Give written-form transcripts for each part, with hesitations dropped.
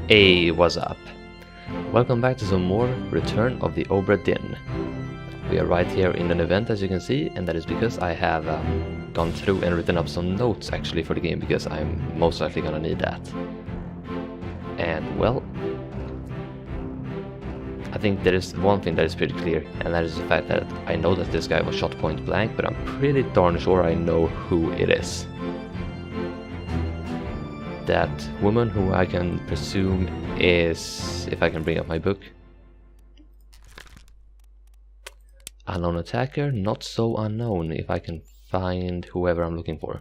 Hey, what's up? Welcome back to some more Return of the Obra Dinn. We are right here in an event, as you can see, and that is because I have gone through and written up some notes actually for the game, because I'm most likely gonna need that. And well, I think there is one thing that is pretty clear, and that is the fact that I know that this guy was shot point blank, but I'm pretty darn sure I know who it is. That woman, who I can presume is, if I can bring up my book, unknown attacker, not so unknown if I can find whoever I'm looking for.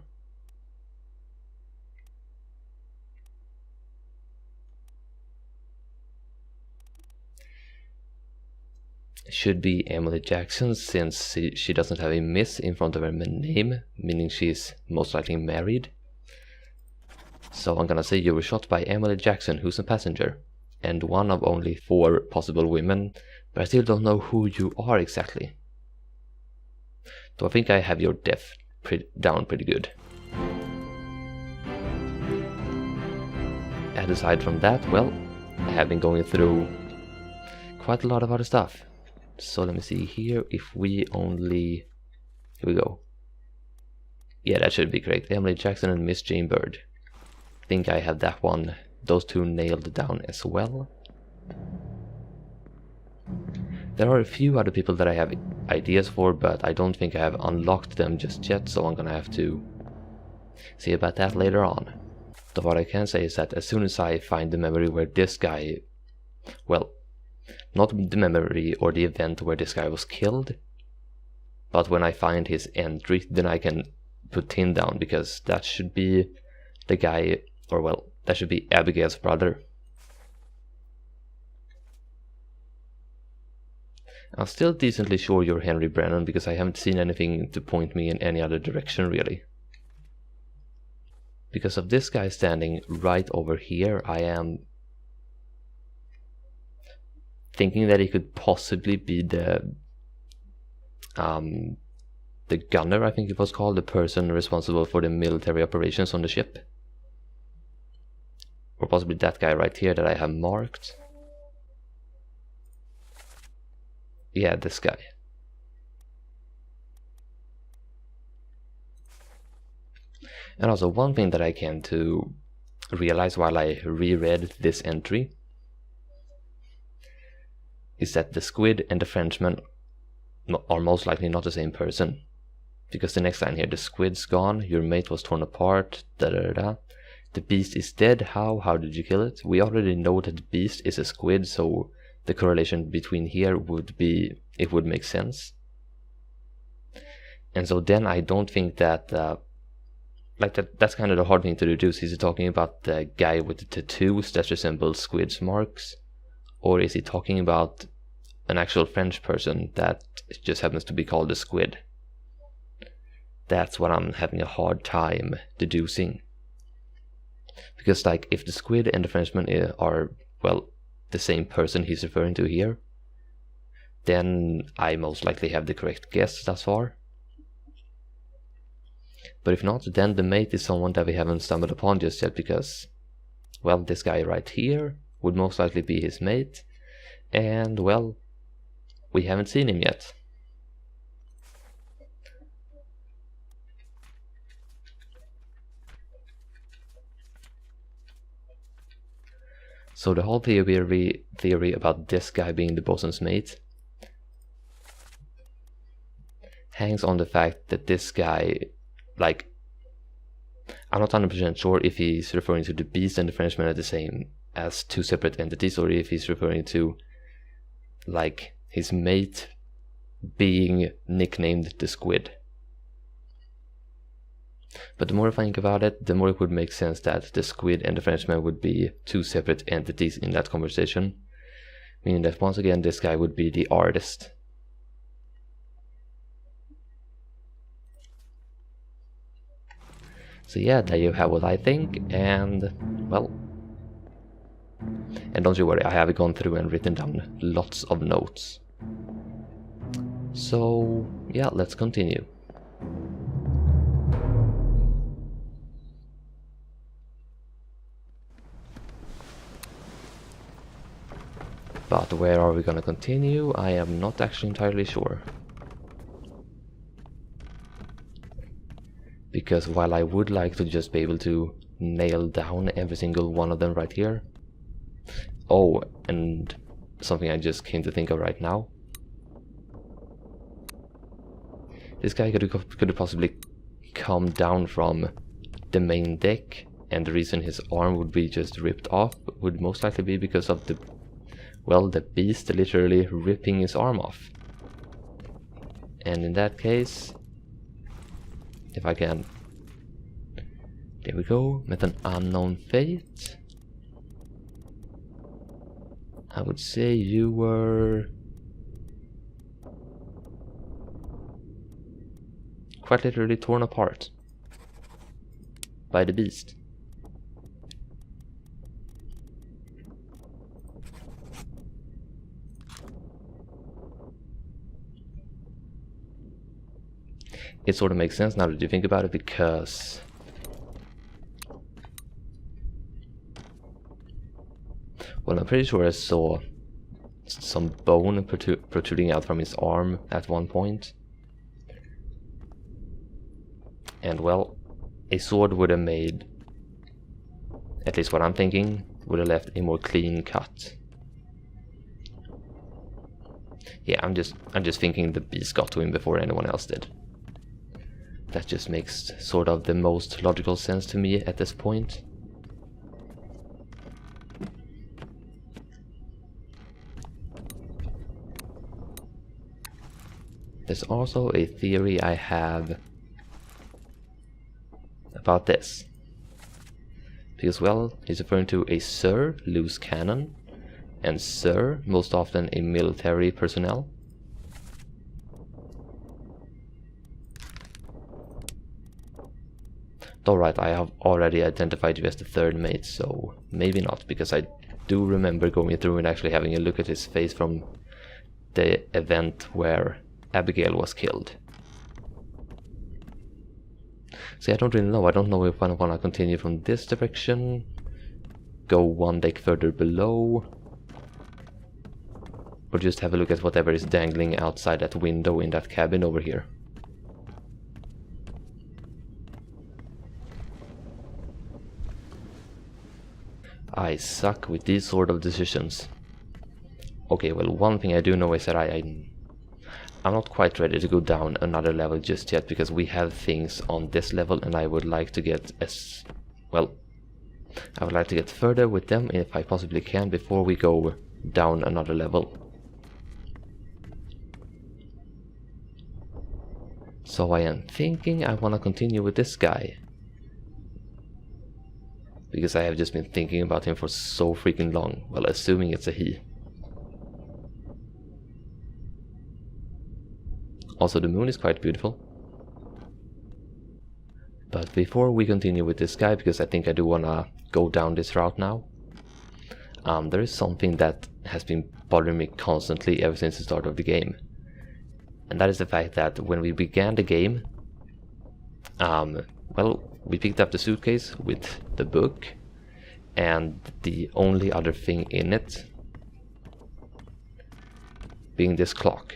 Should be Emily Jackson, since she doesn't have a miss in front of her name, meaning she's most likely married. So I'm gonna say you were shot by Emily Jackson, who's a passenger, and one of only 4 possible women, but I still don't know who you are exactly. So I think I have your death down pretty good. And aside from that, well, I have been going through quite a lot of other stuff. So let me see here, if we only... here we go. Yeah, that should be correct. Emily Jackson and Miss Jane Bird. I think I have that one, those 2 nailed down as well. There are a few other people that I have ideas for, but I don't think I have unlocked them just yet, so I'm gonna have to see about that later on. But what I can say is that as soon as I find the memory where this guy, well, not the memory or the event where this guy was killed, but when I find his entry, then I can put Tin down, because that should be the guy, or well, that should be Abigail's brother. I'm still decently sure you're Henry Brennan, because I haven't seen anything to point me in any other direction really. Because of this guy standing right over here, I am thinking that he could possibly be the gunner, I think it was called, the person responsible for the military operations on the ship. Or possibly that guy right here that I have marked. Yeah, this guy. And also one thing that I came to realize while I reread this entry is that the squid and the Frenchman are most likely not the same person. Because the next line here, the squid's gone, your mate was torn apart, da da da. The beast is dead, how did you kill it? We already know that the beast is a squid, so the correlation between here would be, it would make sense. And so then I don't think that, that's kind of the hard thing to deduce. Is he talking about the guy with the tattoos that resemble squid's marks? Or is he talking about an actual French person that just happens to be called a squid? That's what I'm having a hard time deducing. Because like, if the squid and the Frenchman are, well, the same person he's referring to here, then I most likely have the correct guess thus far. But if not, then the mate is someone that we haven't stumbled upon just yet, because, well, this guy right here would most likely be his mate, and, well, we haven't seen him yet. So the whole theory about this guy being the bosun's mate hangs on the fact that this guy, like, I'm not 100% sure if he's referring to the beast and the Frenchman are the same as 2 separate entities, or if he's referring to, like, his mate being nicknamed the squid. But the more I think about it, the more it would make sense that the squid and the Frenchman would be 2 separate entities in that conversation. Meaning that once again this guy would be the artist. So yeah, there you have what I think, and well... and don't you worry, I have gone through and written down lots of notes. So yeah, let's continue. But where are we gonna continue? I am not actually entirely sure. Because while I would like to just be able to nail down every single one of them right here. Oh, and something I just came to think of right now. This guy could possibly come down from the main deck, and the reason his arm would be just ripped off would most likely be because of the, well, the beast literally ripping his arm off. And in that case, if I can, there we go, with an unknown fate. I would say you were quite literally torn apart by the beast. It sort of makes sense now that you think about it, because well, I'm pretty sure I saw some bone protruding out from his arm at one point. And well, a sword would have made, at least what I'm thinking, would have left a more clean cut. Yeah, I'm just thinking the beast got to him before anyone else did. That just makes sort of the most logical sense to me at this point. There's also a theory I have about this. Because, well, he's referring to a Sir, loose cannon, and Sir, most often a military personnel. Alright, I have already identified you as the third mate, so maybe not, because I do remember going through and actually having a look at his face from the event where Abigail was killed. See, I don't really know. I don't know if I want to continue from this direction, go one deck further below, or just have a look at whatever is dangling outside that window in that cabin over here. I suck with these sort of decisions. Okay, well, one thing I do know is that I'm not quite ready to go down another level just yet, because we have things on this level and I would like to get I would like to get further with them if I possibly can before we go down another level. So I am thinking I want to continue with this guy, because I have just been thinking about him for so freaking long, well, assuming it's a he. Also, the moon is quite beautiful. But before we continue with this guy, because I think I do want to go down this route now, there is something that has been bothering me constantly ever since the start of the game. And that is the fact that when we began the game, well, we picked up the suitcase with the book, and the only other thing in it being this clock.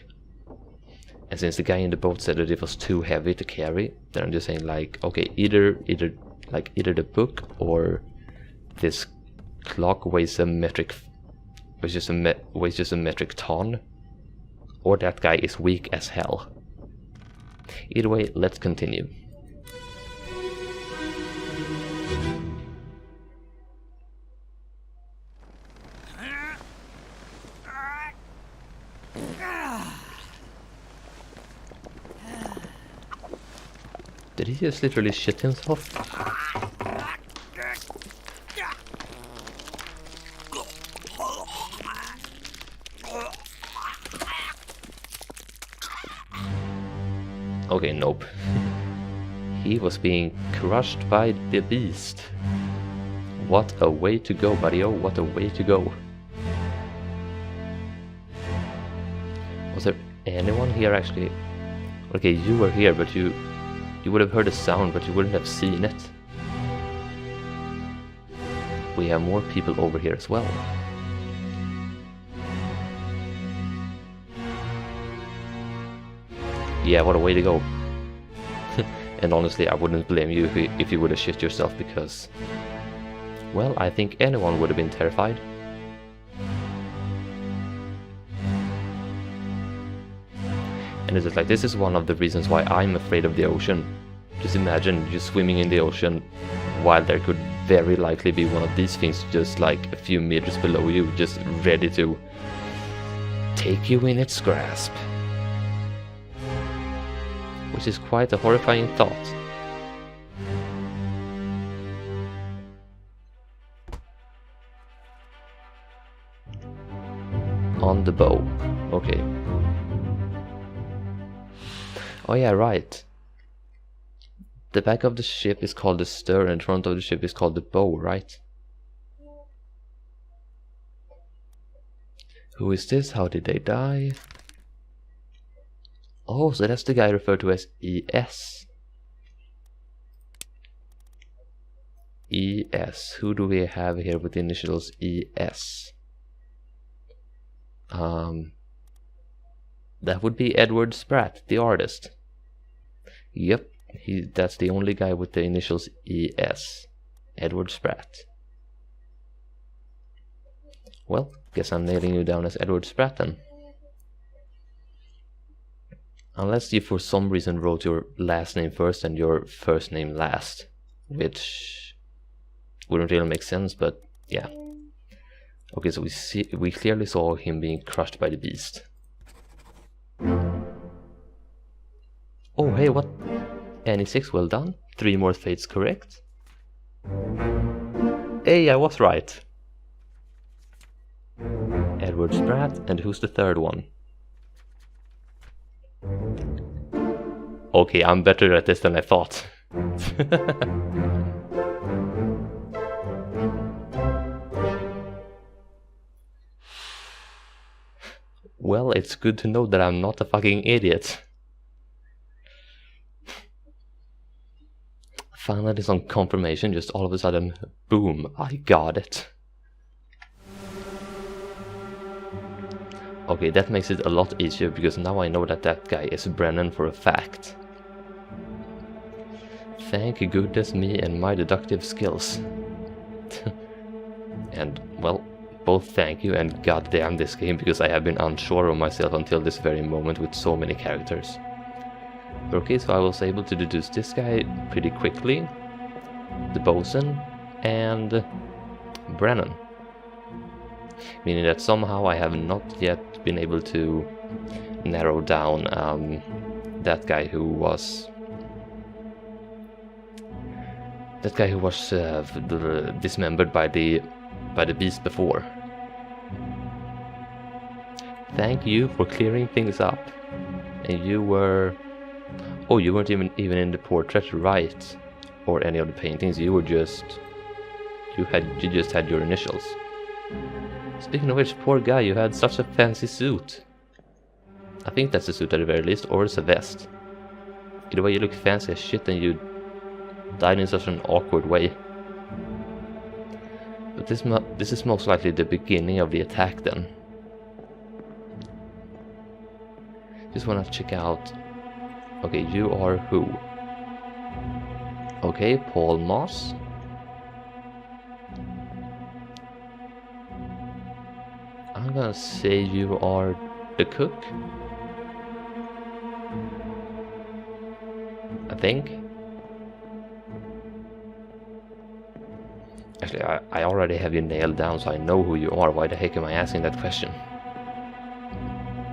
And since the guy in the boat said that it was too heavy to carry, then I'm just saying, like, okay, either the book or this clock weighs just a metric ton, or that guy is weak as hell. Either way, let's continue. Did he just literally shit himself? Okay, nope. He was being crushed by the beast. What a way to go, buddy. Oh, what a way to go. Was there anyone here actually? Okay, you were here, but you would have heard a sound, but you wouldn't have seen it. We have more people over here as well. Yeah, what a way to go. And honestly, I wouldn't blame you if you would have shit yourself, because, well, I think anyone would have been terrified. And it's just like, this is one of the reasons why I'm afraid of the ocean. Just imagine you swimming in the ocean while there could very likely be one of these things just like a few meters below you, just ready to take you in its grasp. Which is quite a horrifying thought. On the bow. Okay. Oh yeah, right. The back of the ship is called the stern and the front of the ship is called the bow, right? Who is this? How did they die? Oh, so that's the guy referred to as ES. ES. Who do we have here with the initials ES? That would be Edward Spratt, the artist. Yep, that's the only guy with the initials ES. Edward Spratt. Well, guess I'm nailing you down as Edward Spratt then. Unless you for some reason wrote your last name first and your first name last, which wouldn't really make sense, but yeah. Okay, so we clearly saw him being crushed by the beast. Oh hey, what? NE6, well done. 3 more fates correct. Hey, I was right. Edward Spratt, and who's the third one? Okay, I'm better at this than I thought. Well, it's good to know that I'm not a fucking idiot. Finally some confirmation, just all of a sudden, boom, I got it. Okay, that makes it a lot easier, because now I know that that guy is Brennan for a fact. Thank goodness me and my deductive skills. And, well, both thank you and goddamn this game, because I have been unsure of myself until this very moment with so many characters. Okay, so I was able to deduce this guy pretty quickly, the bosun, and Brennan. Meaning that somehow I have not yet been able to narrow down that guy who was dismembered by the beast before. Thank you for clearing things up. And you were... Oh, you weren't even in the portrait, right? Or any of the paintings. You were just... You just had your initials. Speaking of which, poor guy, you had such a fancy suit. I think that's a suit at the very least, or it's a vest. Either way, you look fancy as shit and you died in such an awkward way. But this is most likely the beginning of the attack then. Just wanna check out... Okay, you are who? Okay, Paul Moss. I'm gonna say you are the cook. I think. Actually, I already have you nailed down, so I know who you are. Why the heck am I asking that question?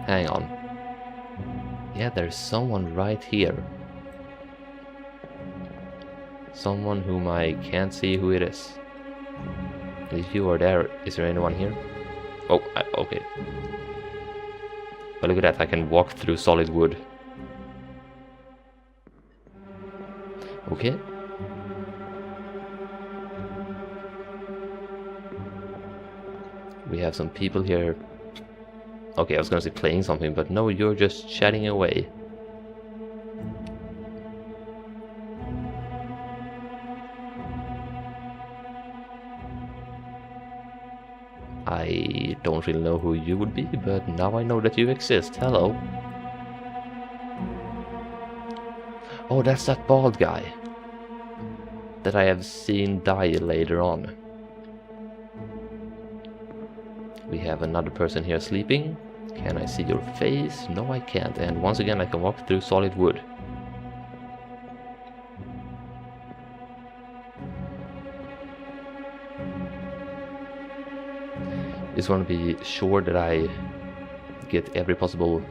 Hang on. Yeah, there's someone right here. Someone whom I can't see who it is. If you are there, is there anyone here? Oh, okay. But look at that, I can walk through solid wood. Okay. We have some people here. Okay, I was gonna say playing something, but no, you're just chatting away. I don't really know who you would be, but now I know that you exist. Hello. Oh, that's that bald guy that I have seen die later on. We have another person here sleeping. Can I see your face? No, I can't. And once again, I can walk through solid wood. Just want to be sure that I get every possible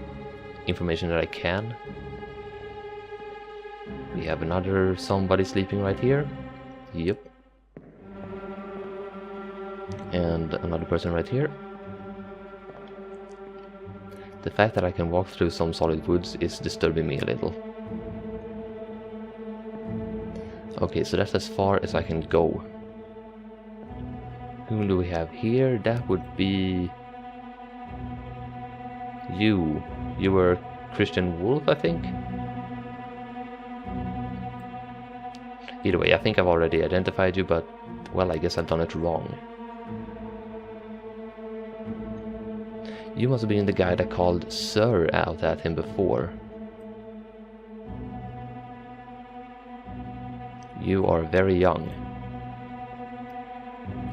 information that I can. We have another somebody sleeping right here. Yep. And another person right here. The fact that I can walk through some solid woods is disturbing me a little. Okay, so that's as far as I can go. Who do we have here? That would be... you. You were Christian Wolf, I think? Either way, I think I've already identified you, but, well, I guess I've done it wrong. You must have been the guy that called Sir out at him before. You are very young.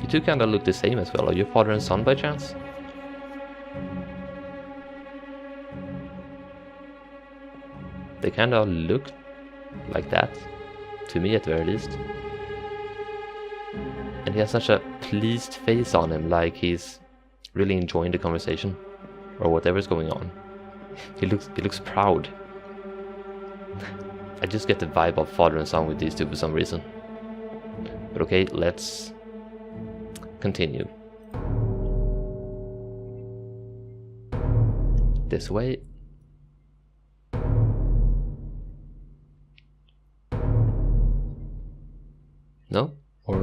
You two kinda look the same as well. Are you father and son by chance? They kinda look like that. To me at the very least. And he has such a pleased face on him, like he's really enjoying the conversation. Or whatever's going on. He looks proud. I just get the vibe of father and son with these two for some reason. But okay, let's continue. This way. No? Or...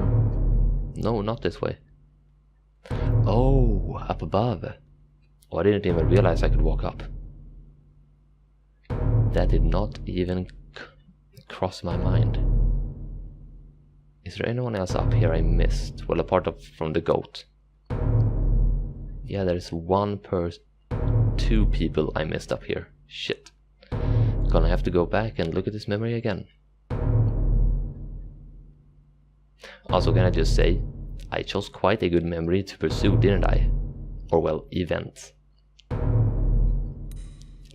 no, not this way. Oh, up above. Oh, I didn't even realize I could walk up. That did not even cross my mind. Is there anyone else up here I missed? Well, apart from the goat. Yeah, there's two people I missed up here. Shit. Gonna have to go back and look at this memory again. Also, can I just say, I chose quite a good memory to pursue, didn't I? Or, well, event.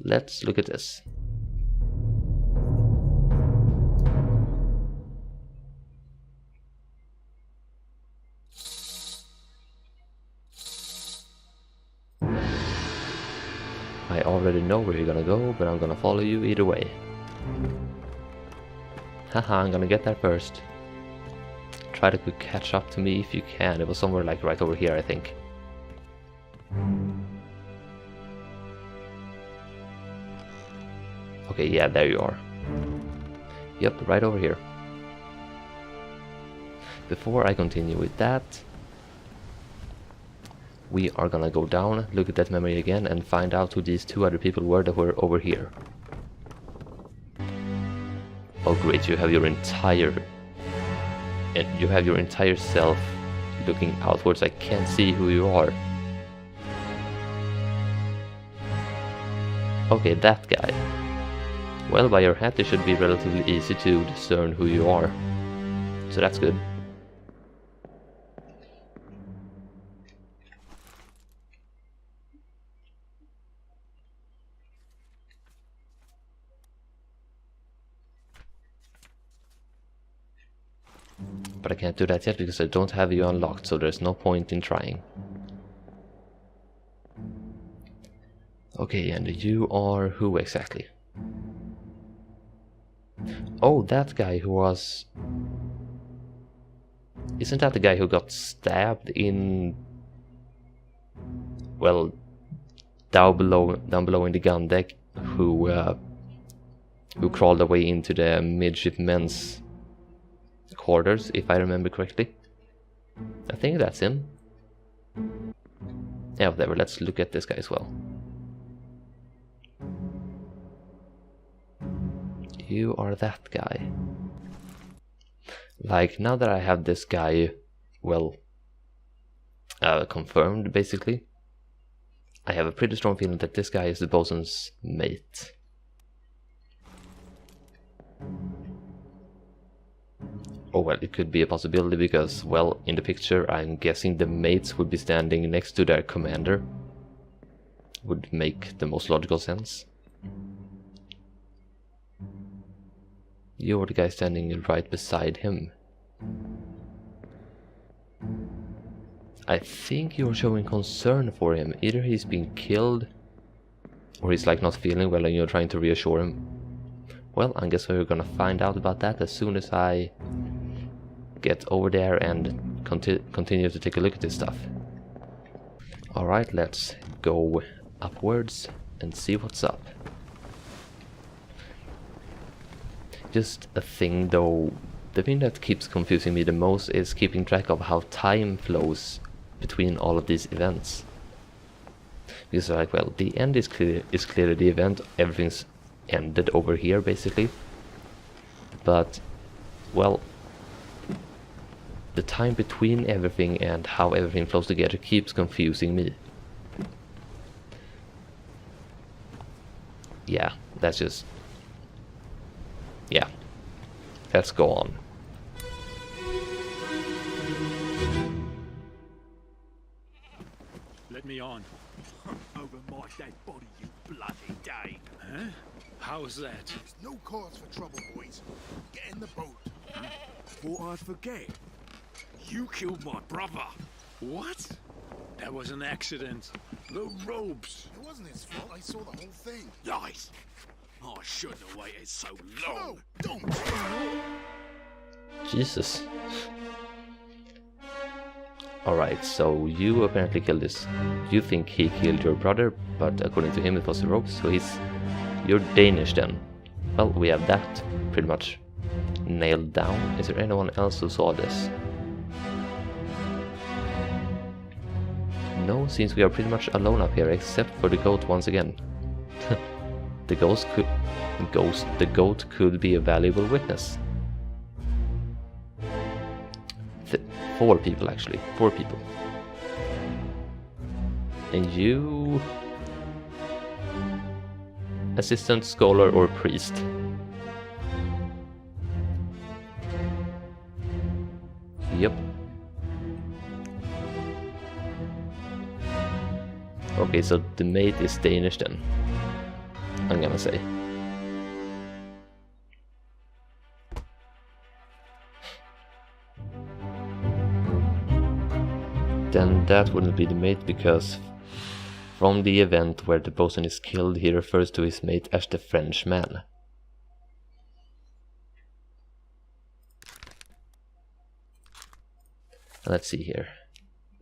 Let's look at this. I already know where you're gonna go, but I'm gonna follow you either way. Haha, I'm gonna get there first. Try to catch up to me if you can. It was somewhere like right over here, I think. Okay, yeah, there you are. Yep, right over here. Before I continue with that, we are gonna go down, look at that memory again, and find out who these two other people were that were over here. Oh great, you have your entire self looking outwards. I can't see who you are. Okay, that guy. Well, by your hat it should be relatively easy to discern who you are. So that's good. But I can't do that yet because I don't have you unlocked, so there's no point in trying. Okay, and you are who exactly? Oh, that guy who was... Isn't that the guy who got stabbed in... well, down below in the gun deck, who crawled away into the midshipmen's quarters, if I remember correctly? I think that's him. Yeah, whatever, let's look at this guy as well. You are that guy. Like, now that I have this guy, well, confirmed, basically, I have a pretty strong feeling that this guy is the bosun's mate. Oh well, it could be a possibility because, well, in the picture I'm guessing the mates would be standing next to their commander. Would make the most logical sense. You're the guy standing right beside him. I think you're showing concern for him. Either he's been killed, or he's like not feeling well and you're trying to reassure him. Well, I guess we're gonna find out about that as soon as I get over there and continue to take a look at this stuff. Alright, let's go upwards and see what's up. Just a thing though, the thing that keeps confusing me the most is keeping track of how time flows between all of these events. Because like, well, the end is clearly the event, everything's ended over here basically. But, well, the time between everything and how everything flows together keeps confusing me. Yeah, that's just... yeah. Let's go on. Let me on. Over my dead body, you bloody Dane. Huh? How's that? There's no cause for trouble, boys. Get in the boat. Thought I'd forget. You killed my brother. What? That was an accident. The ropes. It wasn't his fault. I saw the whole thing. Lies. I shouldn't have waited so long. No, don't. Jesus. Alright, so you apparently killed this. You think he killed your brother, but according to him it was the ropes, so you're Danish then. Well, we have that pretty much nailed down. Is there anyone else who saw this? No, seems we are pretty much alone up here, except for the goat once again. The goat could be a valuable witness. 4 people actually, 4 people. And you... assistant, scholar, or priest? Yep. Okay, so the mate is Danish then, I'm gonna say. Then that wouldn't be the mate, because from the event where the bosun is killed, he refers to his mate as the Frenchman. Let's see here.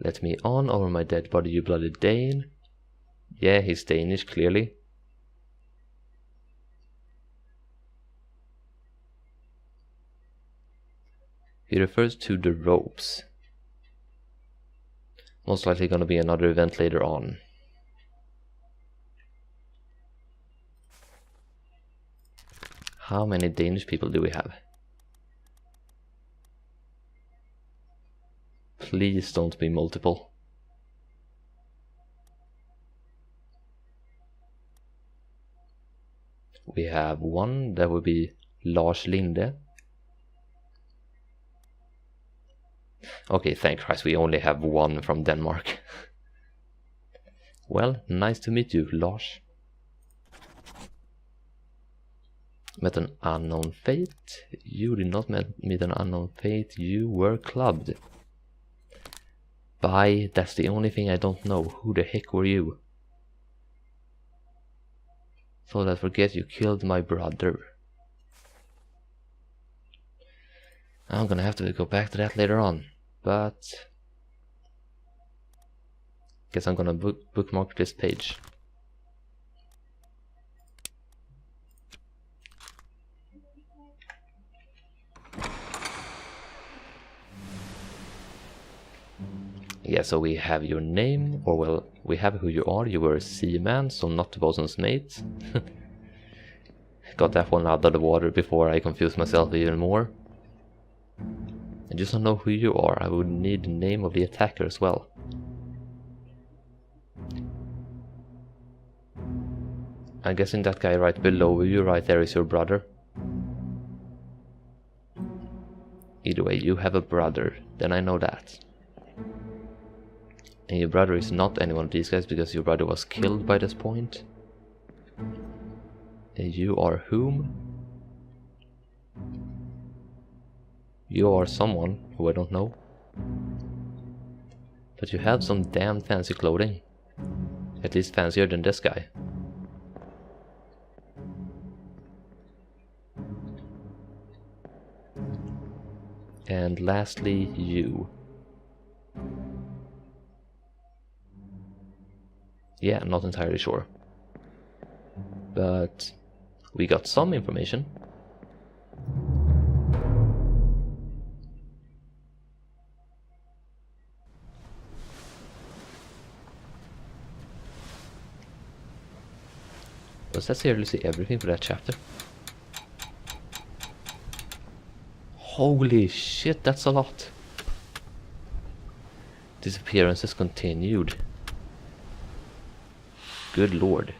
Let me on over my dead body, you bloody Dane. Yeah, he's Danish, clearly. He refers to the ropes. Most likely gonna be another event later on. How many Danish people do we have? Please don't be multiple. We have one, that would be Lars Linde. Okay, thank Christ, we only have one from Denmark. Well, nice to meet you, Lars. Met an unknown fate. You did not meet an unknown fate, you were clubbed. Bye, that's the only thing I don't know. Who the heck were you? Thought I'd forget you killed my brother. I'm gonna have to go back to that later on, but guess I'm gonna bookmark this page. Yeah, so we have your name, or well, we have who you are. You were a seaman, so not the bosun's mate. Got that one out of the water before I confused myself even more. I just don't know who you are. I would need the name of the attacker as well. I'm guessing that guy right below you, right there, is your brother. Either way, you have a brother, then I know that. And your brother is not any one of these guys because your brother was killed by this point. And you are whom? You are someone who I don't know. But you have some damn fancy clothing. At least fancier than this guy. And lastly, you. Yeah, not entirely sure. But we got some information. Does that seriously everything for that chapter? Holy shit, that's a lot. Disappearances continued. Good lord.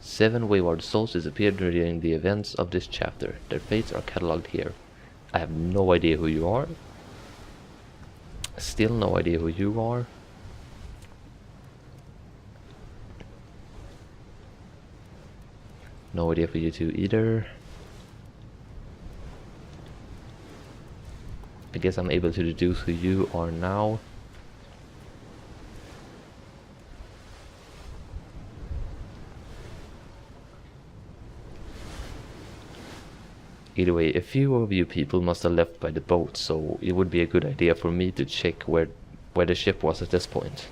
7 wayward souls disappeared during the events of this chapter. Their fates are catalogued here. I have no idea who you are. Still no idea who you are. No idea for you two either. I guess I'm able to deduce who you are now. Either way, a few of you people must have left by the boat, so it would be a good idea for me to check where the ship was at this point.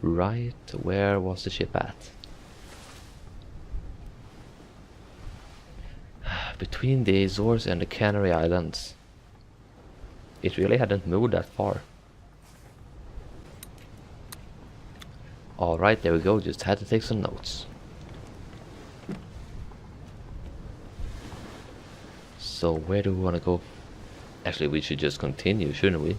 Right, where was the ship at? Between the Azores and the Canary Islands. It really hadn't moved that far. Alright, there we go, just had to take some notes. So where do we want to go? Actually, we should just continue, shouldn't we?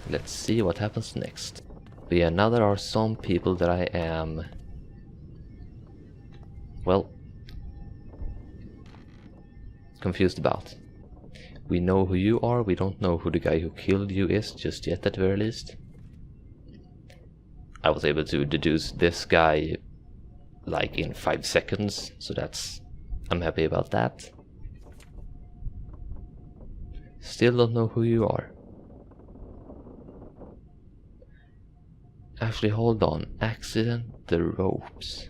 Let's see what happens next. But yeah, now there are some people that I am... well... confused about. We know who you are, we don't know who the guy who killed you is just yet at the very least. I was able to deduce this guy like in 5 seconds, so I'm happy about that. Still don't know who you are. Actually, hold on. Accident, the ropes.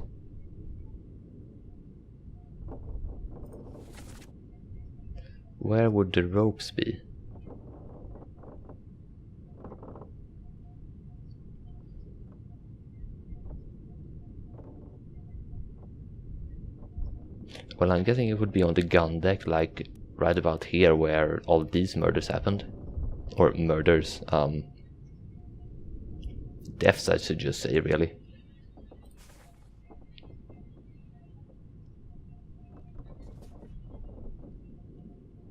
Where would the ropes be? Well, I'm guessing it would be on the gun deck, like right about here where all these murders happened. Or murders, deaths I should just say, really.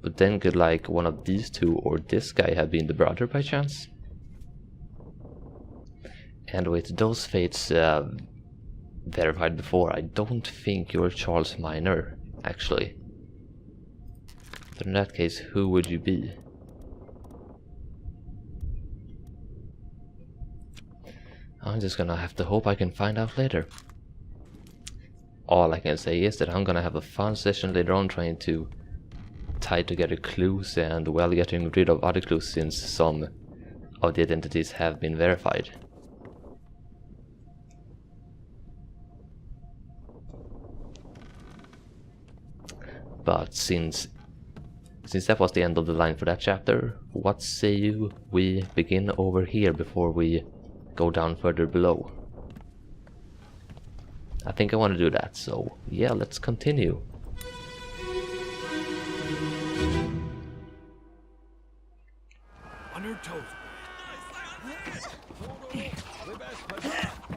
But then could like one of these two or this guy have been the brother by chance? And with those fates verified before, I don't think you're Charles Minor, actually. So in that case, who would you be? I'm just gonna have to hope I can find out later. All I can say is that I'm gonna have a fun session later on trying to tie together clues and, well, getting rid of other clues since some of the identities have been verified. But since that was the end of the line for that chapter, what say you we begin over here before we go down further below? I think I want to do that, so yeah, let's continue. On your toes.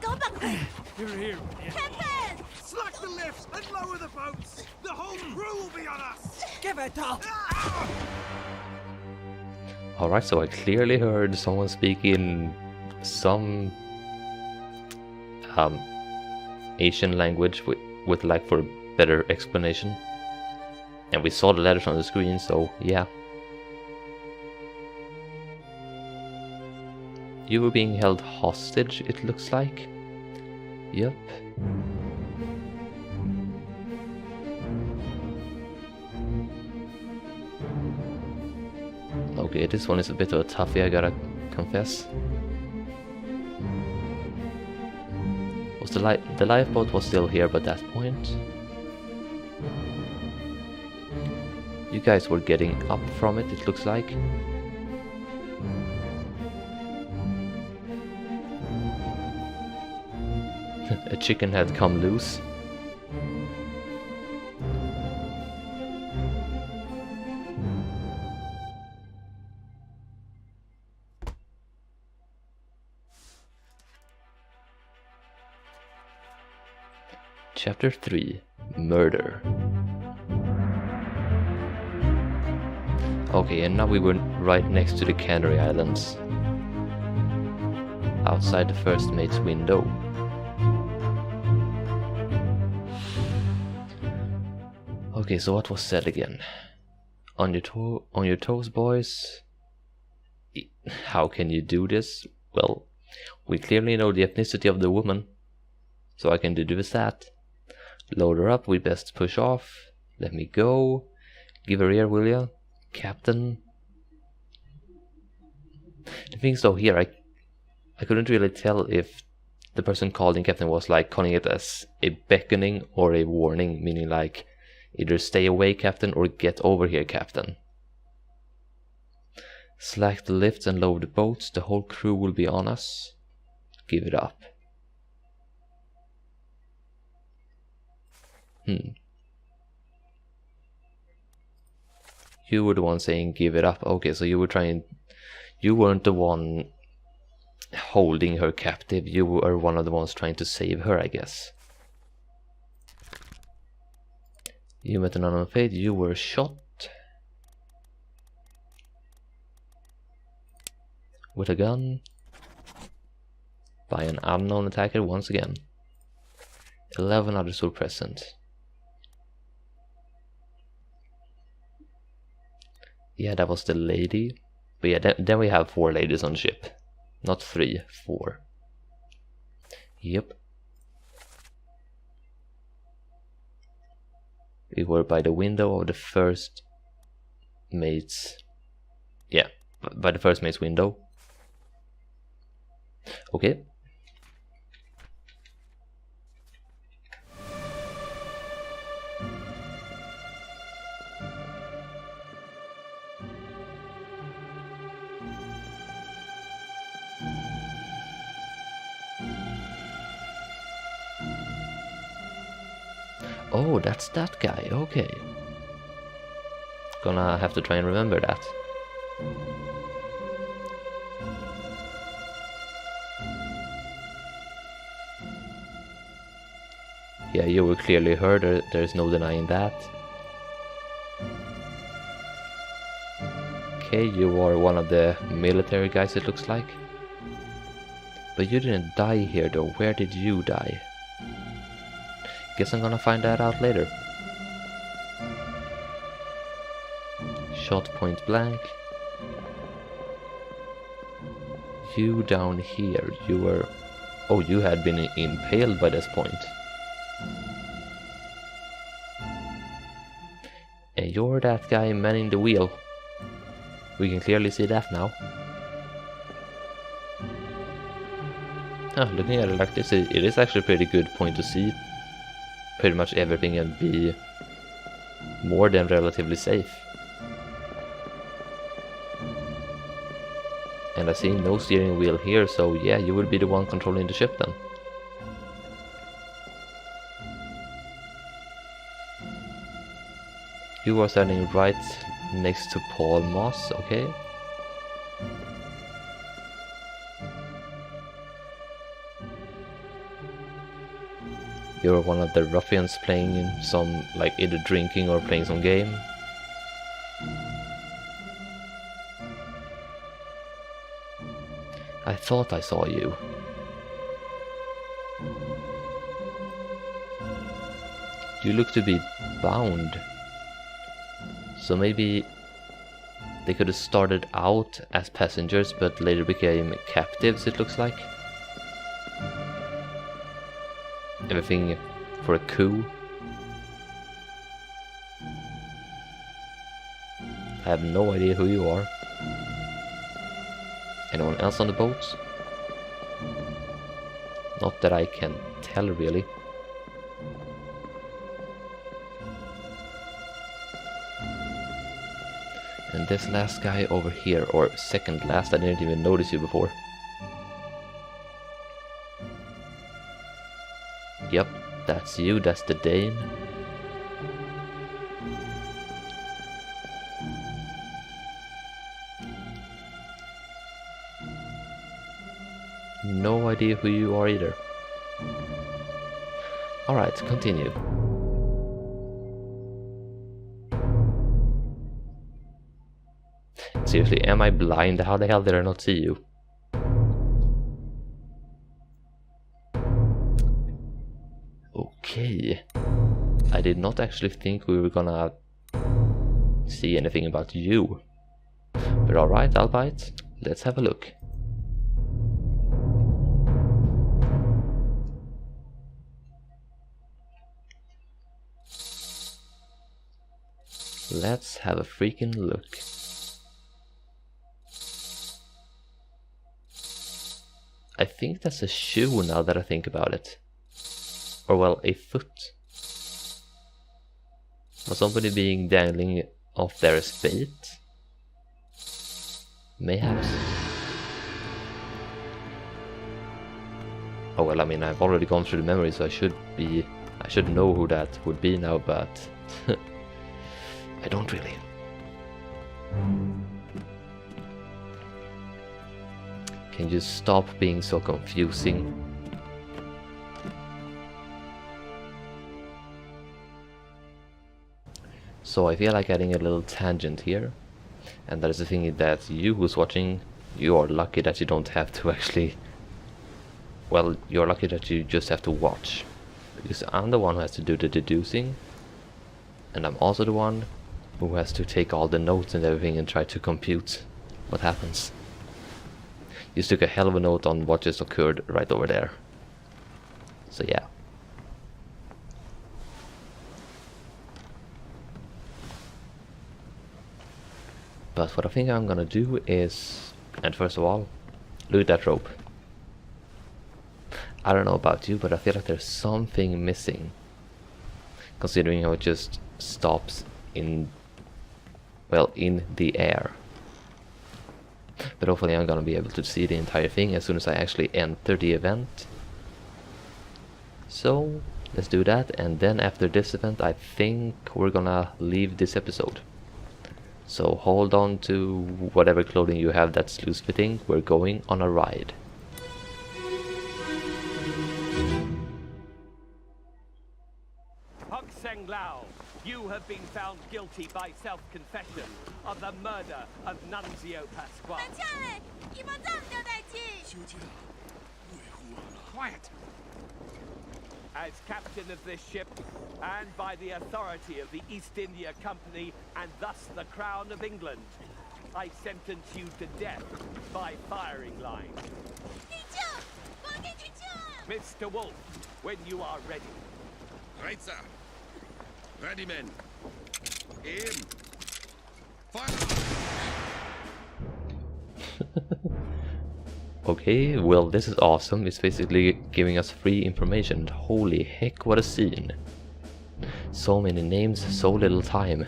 Go back! Here. Captain! Slack the lifts and lower the boats. The whole crew will be on us. Give it up! Alright, so I clearly heard someone speak in some Asian language with like for a better explanation. And we saw the letters on the screen, so yeah. You were being held hostage, it looks like. Yep. Okay, this one is a bit of a toughie, I gotta confess. Was the lifeboat was still here by that point? You guys were getting up from it, it looks like. A chicken had come loose. Chapter 3: Murder. Okay, and now we were right next to the Canary Islands. Outside the first mate's window. Okay, so what was said again? On your toes, boys. How can you do this? Well, we clearly know the ethnicity of the woman, so I can deduce that. Load her up, we best push off. Let me go. Give her ear, will ya? Captain. The thing is though, here I couldn't really tell if the person calling Captain was like calling it as a beckoning or a warning, meaning like either stay away, Captain, or get over here, Captain. Slack the lifts and lower the boats, the whole crew will be on us. Give it up. You were the one saying give it up. Okay, so you weren't the one holding her captive. You were one of the ones trying to save her, I guess. You met an unknown fate. You were shot. With a gun. By an unknown attacker once again. 11 others were present. Yeah, that was the lady. But yeah, then we have 4 ladies on the ship. Not 3, 4. Yep. We were by the window of the first mate's... Yeah, by the first mate's window. Okay. Oh, that's that guy, okay. Gonna have to try and remember that. Yeah, you were clearly heard, there's no denying that. Okay, you are one of the military guys, it looks like. But you didn't die here though, where did you die? Guess I'm gonna find that out later. Shot point blank. You down here, you were... Oh, you had been impaled by this point. And you're that guy manning the wheel. We can clearly see that now. Looking at it like this, it is actually a pretty good point to see pretty much everything and be more than relatively safe. And I see no steering wheel here, so yeah, you will be the one controlling the ship then. You are standing right next to Paul Moss, okay? You're one of the ruffians playing some, like either drinking or playing some game. I thought I saw you. You look to be bound. So maybe they could have started out as passengers but later became captives, it looks like. Everything for a coup. I have no idea who you are. Anyone else on the boat? Not that I can tell, really. And this last guy over here, or second last, I didn't even notice you before. Yep, that's you, that's the Dane. No idea who you are either. Alright, continue. Seriously, am I blind? How the hell did I not see you? Okay. I did not actually think we were gonna see anything about you. But alright, I'll bite. Let's have a look. Let's have a freaking look. I think that's a shoe now that I think about it. Or well, a foot. Was somebody being dangling off their estate? Mayhaps. Oh well, I mean, I've already gone through the memory, so I should know who that would be now, but I don't really. Can you stop being so confusing? So I feel like adding a little tangent here, and that is the thing that you who's watching, you are lucky that you don't have to actually, well, you're lucky that you just have to watch, because I'm the one who has to do the deducing, and I'm also the one who has to take all the notes and everything and try to compute what happens. You took a hell of a note on what just occurred right over there. So yeah. But what I think I'm gonna do is, and first of all, look at that rope. I don't know about you, but I feel like there's something missing. Considering how it just stops in, well, in the air. But hopefully I'm gonna be able to see the entire thing as soon as I actually enter the event. So let's do that, and then after this event I think we're gonna leave this episode. So hold on to whatever clothing you have that's loose fitting, we're going on a ride. You have been found guilty by self-confession of the murder of Nunzio Pasquale. Quiet. As captain of this ship, and by the authority of the East India Company, and thus the Crown of England, I sentence you to death by firing line. Mr. Wolf, when you are ready. Right, sir. Ready, men. Aim. Fire. Okay, well this is awesome. It's basically giving us free information. Holy heck, what a scene. So many names, so little time.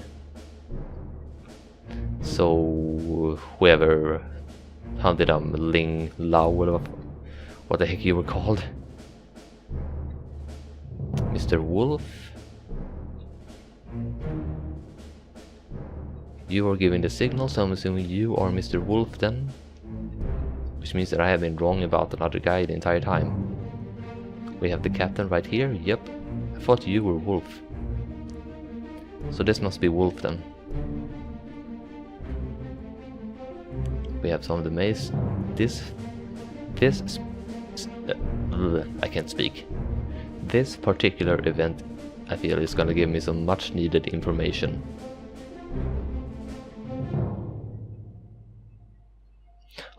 So whoever hunted Ling Lao, what the heck you were called. Mr. Wolf. You are giving the signal, so I'm assuming you are Mr. Wolf then. Which means that I have been wrong about another guy the entire time. We have the captain right here, yep. I thought you were Wolf. So this must be Wolf then. We have some of the maze. I can't speak. This particular event I feel it's gonna give me some much needed information.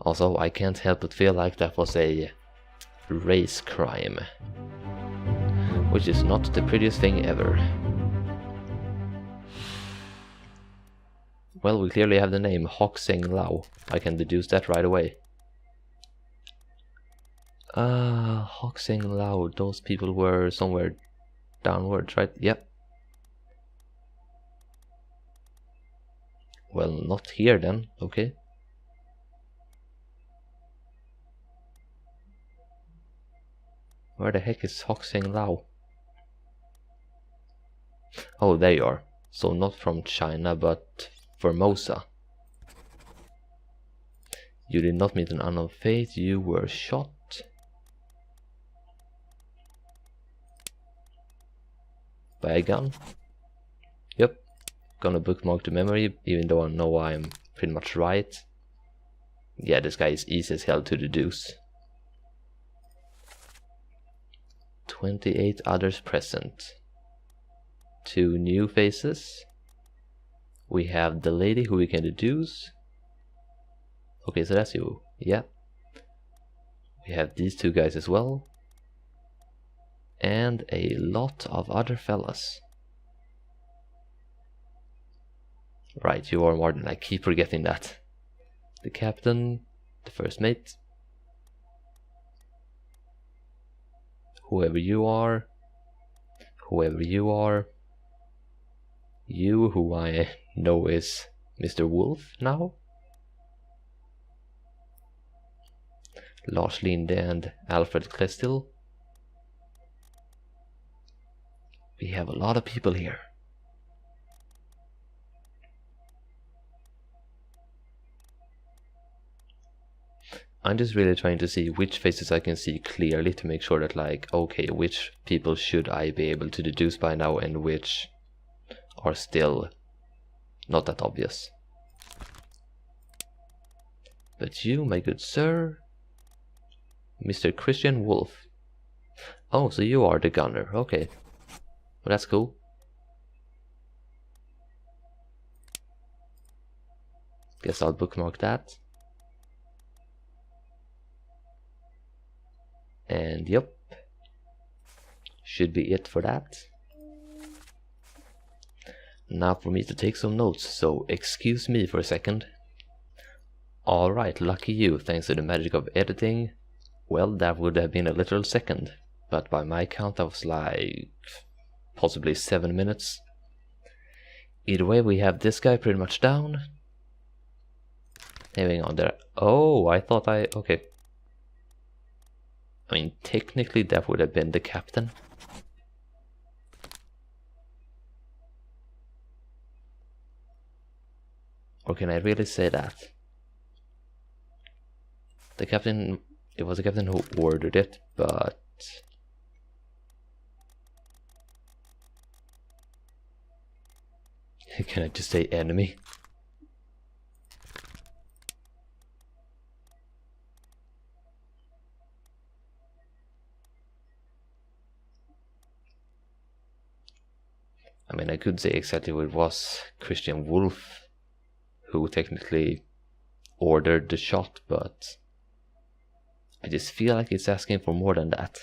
Also, I can't help but feel like that was a race crime, which is not the prettiest thing ever. Well, we clearly have the name Hoxing Lao. I can deduce that right away. Hoxing Lao, those people were somewhere downwards, right? Yep. Well, not here then, okay. Where the heck is Hoxing Lao? Oh, there you are. So not from China, but Formosa. You did not meet an unknown fate, you were shot. By a gun? Yep. Gonna bookmark the memory, even though I know I'm pretty much right. Yeah, this guy is easy as hell to deduce. 28 others present. 2 new faces. We have the lady who we can deduce. Okay, so that's you. Yeah. We have these 2 guys as well. And a lot of other fellas. Right, you are Martin. I keep forgetting that. The captain, the first mate. Whoever you are. Whoever you are. You, who I know is Mr. Wolf now. Lars Linde and Alfred Klestil. We have a lot of people here. I'm just really trying to see which faces I can see clearly to make sure that, like, okay, which people should I be able to deduce by now and which are still not that obvious. But you, my good sir, Mr. Christian Wolf. Oh, so you are the gunner, okay. Well, that's cool. Guess I'll bookmark that. And yep, should be it for that. Now for me to take some notes, so excuse me for a second. Alright, lucky you, thanks to the magic of editing. Well, that would have been a literal second, but by my count that was like possibly 7 minutes. Either way, we have this guy pretty much down. Hang on there. Oh, I thought okay. I mean, technically that would have been the captain. Or can I really say that? The captain, it was the captain who ordered it, but... Can I just say enemy? I mean, I could say exactly what it was Christian Wolf who technically ordered the shot, but I just feel like it's asking for more than that.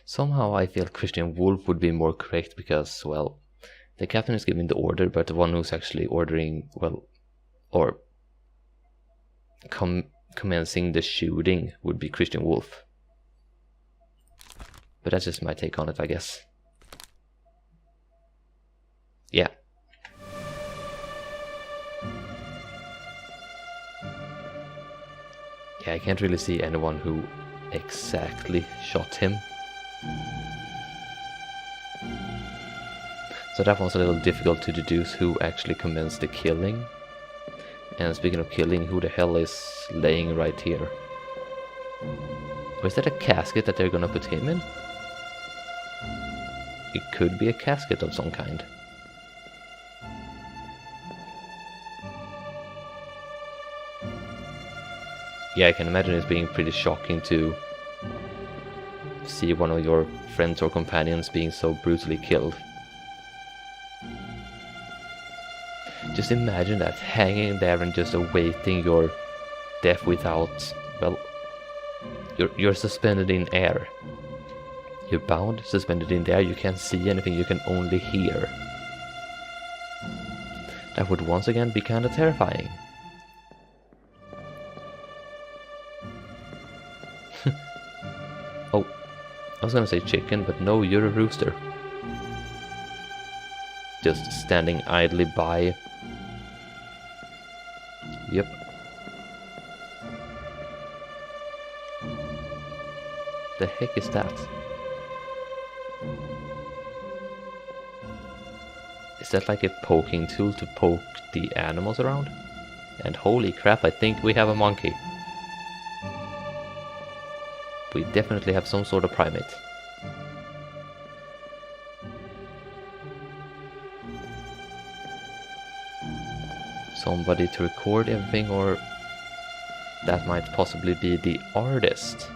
Somehow I feel Christian Wolf would be more correct because, well, the captain is giving the order, but the one who's actually ordering, well, or commencing the shooting would be Christian Wolf. But that's just my take on it, I guess. Yeah. Yeah, I can't really see anyone who exactly shot him. So that one's a little difficult to deduce who actually commenced the killing. And speaking of killing, who the hell is laying right here? Or is that a casket that they're gonna put him in? It could be a casket of some kind. Yeah, I can imagine it being pretty shocking to see one of your friends or companions being so brutally killed. Just imagine that, hanging there and just awaiting your death without, well, you're suspended in air. You're bound, suspended in there, you can't see anything, you can only hear. That would once again be kinda terrifying. Oh, I was gonna say chicken, but no, you're a rooster. Just standing idly by. Yep. The heck is that? Is that like a poking tool to poke the animals around? And holy crap, I think we have a monkey. We definitely have some sort of primate. Somebody to record everything, or that might possibly be the artist.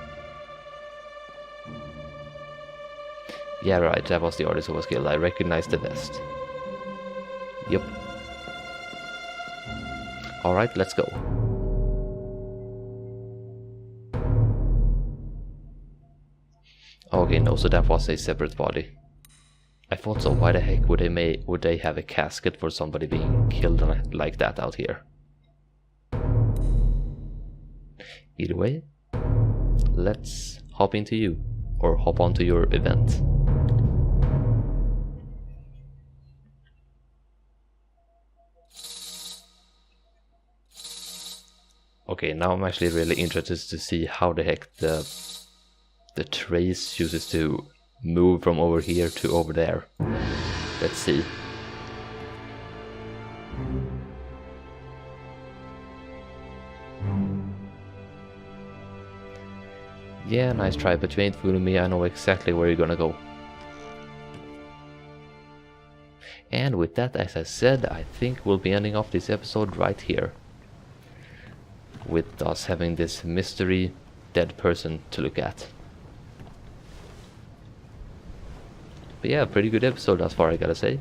Yeah, right, that was the artist who was killed. I recognized the vest. Yep. Alright, let's go. Okay, no, so that was a separate body. I thought so. Why the heck would they have a casket for somebody being killed like that out here? Either way, let's hop into you, or hop onto your event. Okay, now I'm actually really interested to see how the heck the trace chooses to move from over here to over there. Let's see. Yeah, nice try, but you ain't fooling me. I know exactly where you're gonna go. And with that, as I said, I think we'll be ending off this episode right here, with us having this mystery dead person to look at. But yeah, pretty good episode thus far, I gotta say.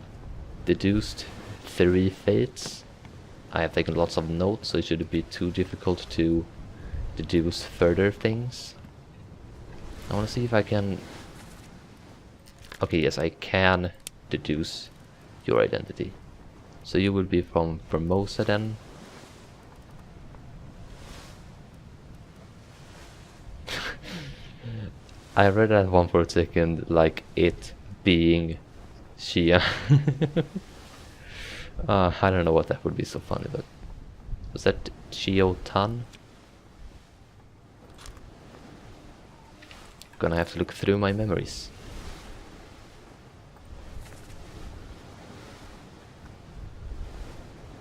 Deduced 3 fates. I have taken lots of notes, so it shouldn't be too difficult to deduce further things. I wanna see if I can... Okay, yes, I can deduce your identity. So you will be from Formosa then. I read that one for a second, like it being Shia. I don't know what that would be so funny, but was that Chio Tan? Gonna have to look through my memories.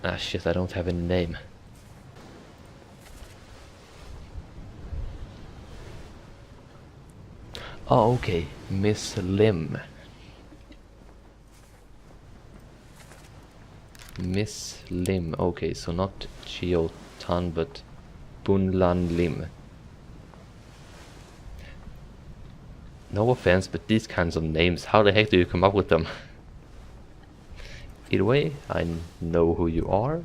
Ah shit, I don't have a name. Oh, okay, Miss Lim. Miss Lim, okay, so not Chio Tan, but Bunlan Lim. No offense, but these kinds of names, how the heck do you come up with them? Either way, I know who you are.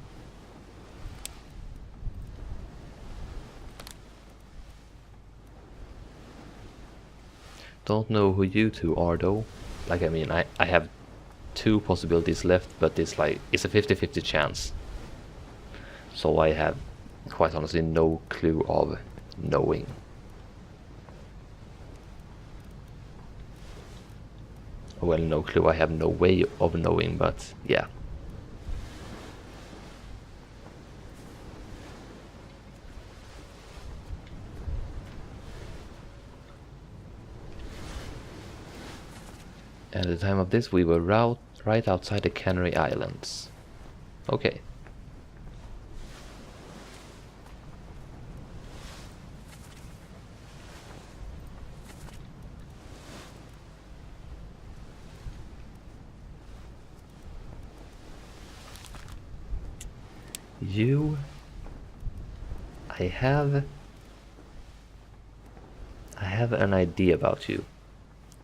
Don't know who you two are though. Like, I mean, I have 2 possibilities left, but it's like, it's a 50-50 chance. So I have quite honestly no clue of knowing. Well, no clue, I have no way of knowing, but yeah. At the time of this, we were right outside the Canary Islands. Okay. You... I have an idea about you.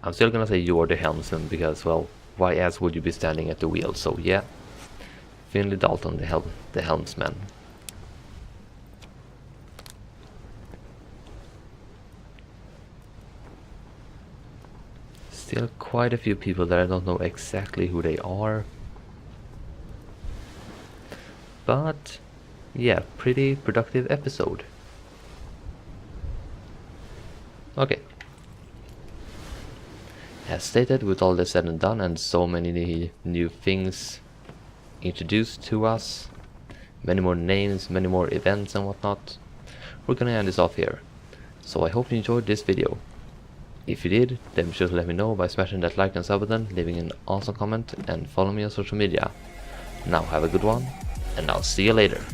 I'm still gonna say you're the helmsman because, well, why else would you be standing at the wheel? So yeah, Finley Dalton, the helmsman. Still quite a few people that I don't know exactly who they are. But yeah, pretty productive episode. Okay. As stated, with all this said and done and so many new things introduced to us, many more names, many more events and whatnot, we're gonna end this off here. So I hope you enjoyed this video. If you did, then be sure to let me know by smashing that like and sub button, leaving an awesome comment and follow me on social media. Now have a good one, and I'll see you later.